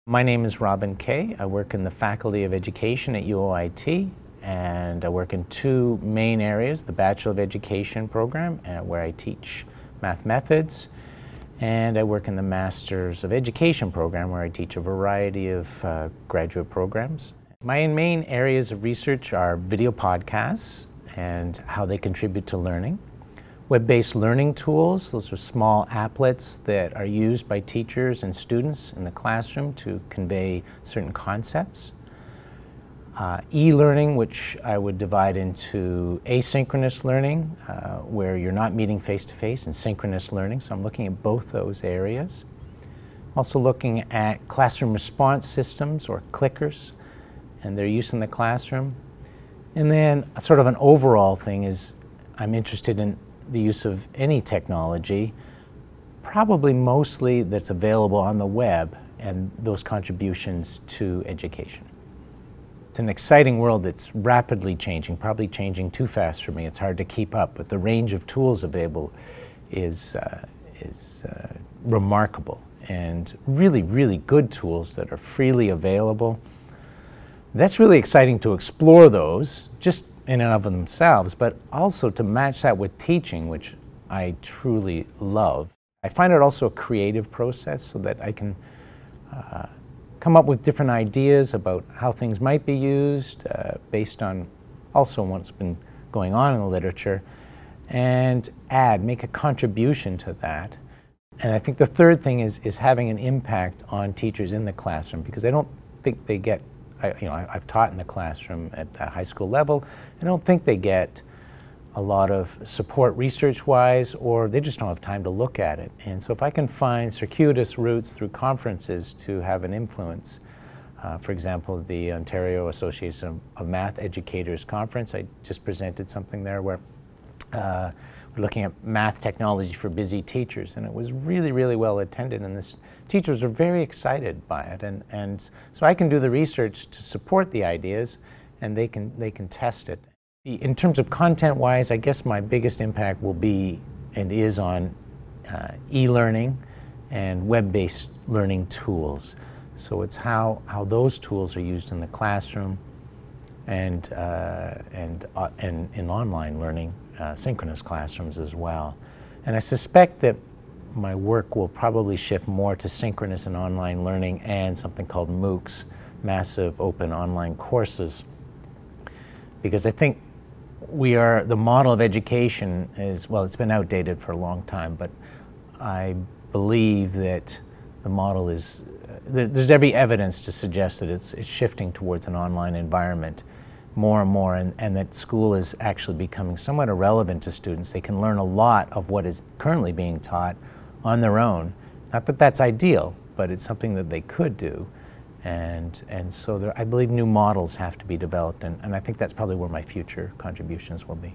My name is Robin Kay. I work in the Faculty of Education at UOIT, and I work in two main areas: the Bachelor of Education program, where I teach math methods, and I work in the Masters of Education program, where I teach a variety of graduate programs. My main areas of research are video podcasts and how they contribute to learning. Web-based learning tools, those are small applets that are used by teachers and students in the classroom to convey certain concepts. E-learning, which I would divide into asynchronous learning, where you're not meeting face-to-face, and synchronous learning, so I'm looking at both those areas. Also looking at classroom response systems, or clickers, and their use in the classroom. And then sort of an overall thing is I'm interested in the use of any technology, probably mostly that's available on the web, and those contributions to education. It's an exciting world that's rapidly changing, probably changing too fast for me. It's hard to keep up, but the range of tools available is remarkable, and really, really good tools that are freely available. That's really exciting to explore those, just in and of themselves, but also to match that with teaching, which I truly love. I find it also a creative process, so that I can come up with different ideas about how things might be used based on also what's been going on in the literature, and make a contribution to that. And I think the third thing is having an impact on teachers in the classroom, because I don't think they get I've taught in the classroom at the high school level. I don't think they get a lot of support research-wise, or they just don't have time to look at it. And so if I can find circuitous routes through conferences to have an influence, for example, the Ontario Association of Math Educators Conference, I just presented something there where we're looking at math technology for busy teachers, and it was really, really well attended, and the teachers are very excited by it, and so I can do the research to support the ideas, and they can test it. In terms of content-wise, I guess my biggest impact will be and is on e-learning and web-based learning tools. So it's how those tools are used in the classroom and in online learning, synchronous classrooms as well. And I suspect that my work will probably shift more to synchronous and online learning and something called MOOCs, massive open online courses, because I think the model of education is, well, it's been outdated for a long time, but I believe that the model is, there's every evidence to suggest that it's shifting towards an online environment more and more, and that school is actually becoming somewhat irrelevant to students. They can learn a lot of what is currently being taught on their own. Not that that's ideal, but it's something that they could do. And so I believe new models have to be developed, and I think that's probably where my future contributions will be.